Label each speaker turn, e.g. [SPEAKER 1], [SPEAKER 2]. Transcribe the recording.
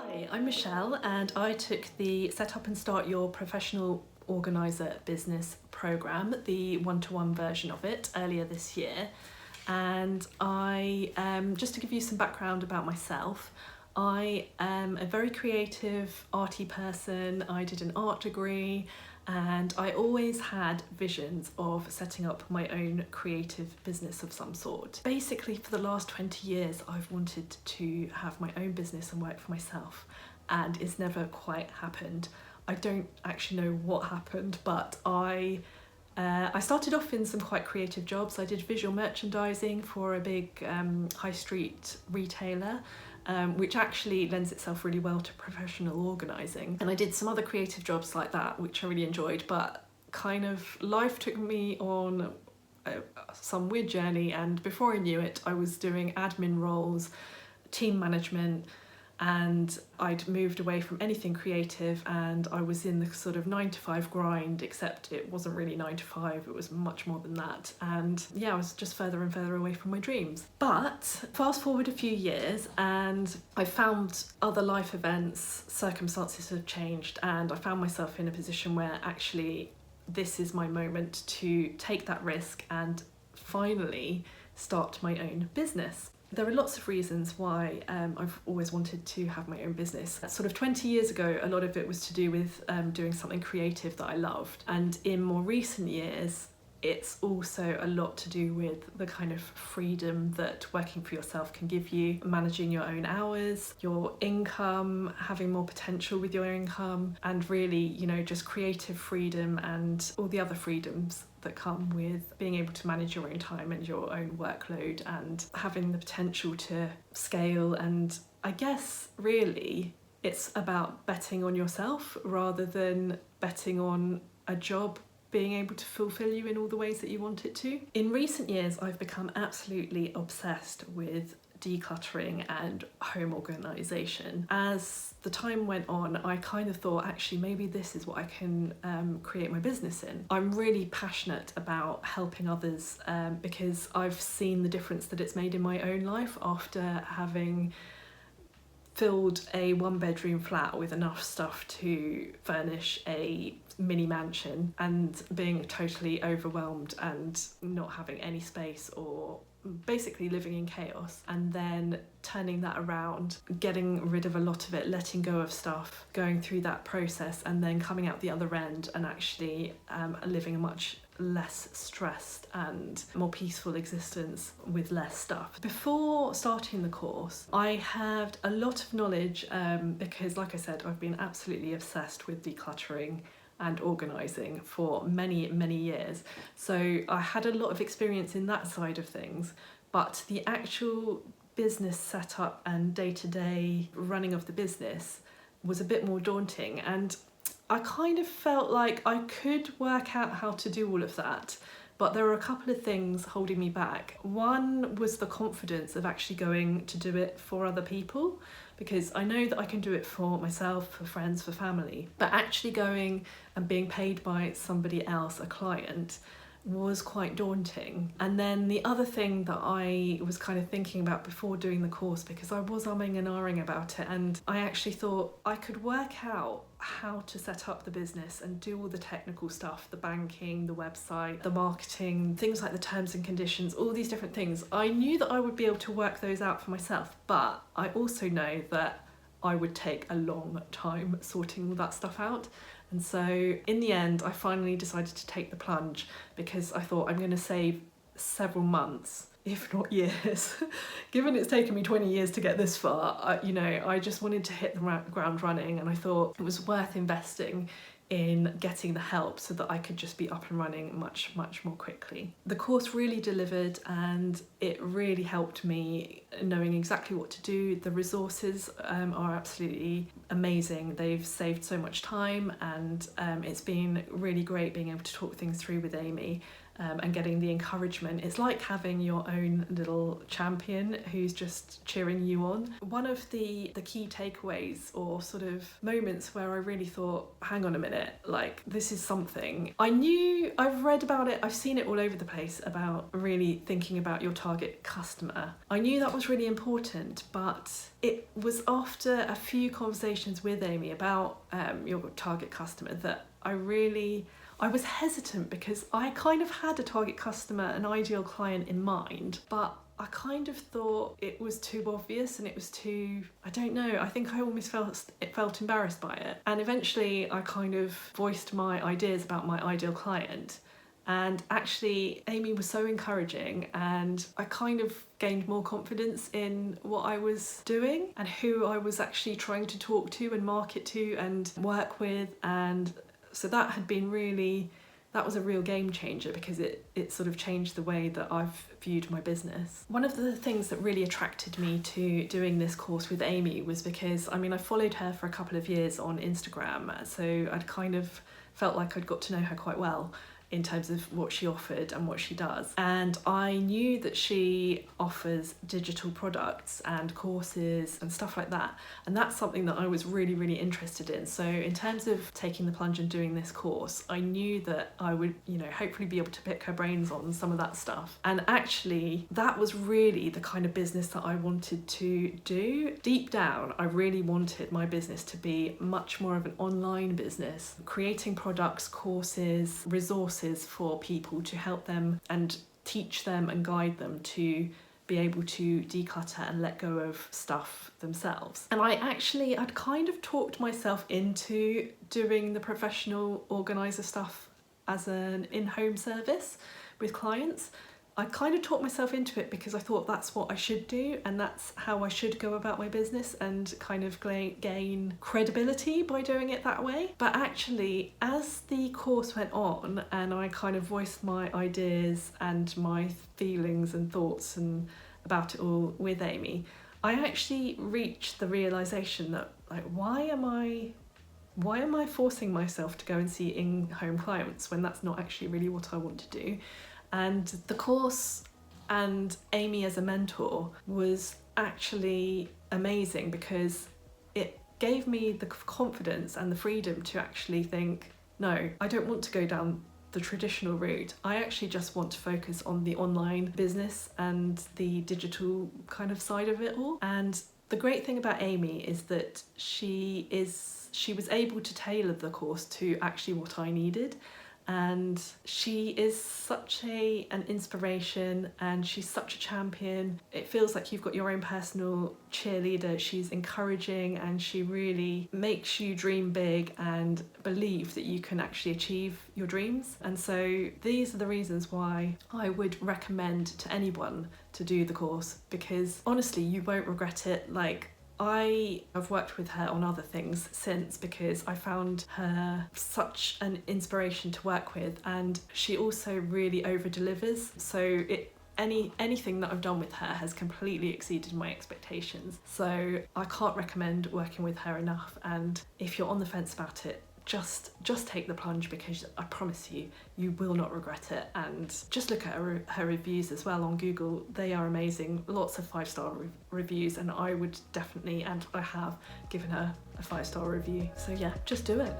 [SPEAKER 1] Hi, I'm Michelle and I took the Set Up and Start Your Professional Organiser business programme, the one-to-one version of it, earlier this year. And just to give you some background about myself, I am a very creative, arty person. I did an art degree and I always had visions of setting up my own creative business of some sort. Basically, for the last 20 years, I've wanted to have my own business and work for myself, and it's never quite happened. I don't actually know what happened, but I started off in some quite creative jobs. I did visual merchandising for a big high street retailer, which actually lends itself really well to professional organising. And I did some other creative jobs like that, which I really enjoyed, but kind of life took me on some weird journey, and before I knew it, I was doing admin roles, team management, and I'd moved away from anything creative, and I was in the sort of 9-to-5 grind, except it wasn't really 9-to-5, it was much more than that. And yeah, I was just further and further away from my dreams. But fast forward a few years and I found other life events, circumstances have changed, and I found myself in a position where actually this is my moment to take that risk and finally start my own business. There are lots of reasons why I've always wanted to have my own business. Sort of 20 years ago, a lot of it was to do with doing something creative that I loved. And in more recent years, it's also a lot to do with the kind of freedom that working for yourself can give you, managing your own hours, your income, having more potential with your income, and really, you know, just creative freedom and all the other freedoms that come with being able to manage your own time and your own workload and having the potential to scale. And I guess really it's about betting on yourself rather than betting on a job being able to fulfill you in all the ways that you want it to. In recent years, I've become absolutely obsessed with decluttering and home organisation. As the time went on, I kind of thought, actually, maybe this is what I can create my business in. I'm really passionate about helping others because I've seen the difference that it's made in my own life after having filled a one-bedroom flat with enough stuff to furnish a mini mansion and being totally overwhelmed and not having any space or basically living in chaos, and then turning that around, getting rid of a lot of it, letting go of stuff, going through that process, and then coming out the other end and actually living a much less stressed and more peaceful existence with less stuff. Before starting the course, I had a lot of knowledge because, like I said, I've been absolutely obsessed with decluttering and organising for many, many years. So I had a lot of experience in that side of things, but the actual business setup and day-to-day running of the business was a bit more daunting, and I kind of felt like I could work out how to do all of that, but there were a couple of things holding me back. One was the confidence of actually going to do it for other people, because I know that I can do it for myself, for friends, for family, but actually going and being paid by somebody else, a client, was quite daunting. And then the other thing that I was kind of thinking about before doing the course, because I was umming and ahhing about it, and I actually thought I could work out how to set up the business and do all the technical stuff, the banking, the website, the marketing, things like the terms and conditions, all these different things. I knew that I would be able to work those out for myself, but I also know that I would take a long time sorting all that stuff out. And so in the end, I finally decided to take the plunge, because I thought I'm going to save several months, if not years. Given it's taken me 20 years to get this far, I just wanted to hit the ground running, and I thought it was worth investing in getting the help so that I could just be up and running much, much more quickly. The course really delivered, and it really helped me knowing exactly what to do. The resources are absolutely amazing. They've saved so much time, and it's been really great being able to talk things through with Amy and getting the encouragement. It's like having your own little champion who's just cheering you on. One of the key takeaways or sort of moments where I really thought, hang on a minute, like this is something. I've read about it, I've seen it all over the place about really thinking about your target customer. I knew that was really important, but it was after a few conversations with Amy about your target customer that I was hesitant, because I kind of had a target customer, an ideal client in mind, but I kind of thought it was too obvious and it was too, I don't know, I think I almost felt embarrassed by it. And eventually I kind of voiced my ideas about my ideal client. And actually Amy was so encouraging, and I kind of gained more confidence in what I was doing and who I was actually trying to talk to and market to and work with. And so that was a real game changer, because it sort of changed the way that I've viewed my business. One of the things that really attracted me to doing this course with Amy was because, I followed her for a couple of years on Instagram, so I'd kind of felt like I'd got to know her quite well in terms of what she offered and what she does. And I knew that she offers digital products and courses and stuff like that. And that's something that I was really, really interested in. So in terms of taking the plunge and doing this course, I knew that I would, hopefully be able to pick her brains on some of that stuff. And actually, that was really the kind of business that I wanted to do. Deep down, I really wanted my business to be much more of an online business, creating products, courses, resources for people to help them and teach them and guide them to be able to declutter and let go of stuff themselves. And I'd kind of talked myself into doing the professional organiser stuff as an in-home service with clients. I kind of talked myself into it because I thought that's what I should do and that's how I should go about my business and kind of gain credibility by doing it that way. But actually, as the course went on and I kind of voiced my ideas and my feelings and thoughts and about it all with Amy, I actually reached the realisation that, like, why am I forcing myself to go and see in-home clients when that's not actually really what I want to do? And the course and Amy as a mentor was actually amazing, because it gave me the confidence and the freedom to actually think, no, I don't want to go down the traditional route. I actually just want to focus on the online business and the digital kind of side of it all. And the great thing about Amy is that she was able to tailor the course to actually what I needed. And she is such an inspiration, and she's such a champion. It feels like you've got your own personal cheerleader. She's encouraging, and she really makes you dream big and believe that you can actually achieve your dreams. And so these are the reasons why I would recommend to anyone to do the course, because honestly, you won't regret it. Like, I have worked with her on other things since, because I found her such an inspiration to work with, and she also really over-delivers. So anything that I've done with her has completely exceeded my expectations. So I can't recommend working with her enough. And if you're on the fence about it, just take the plunge, because I promise you will not regret it. And just look at her reviews as well on Google. They are amazing, lots of 5-star reviews, and I would definitely, and I have given her a 5-star review. So yeah, just do it.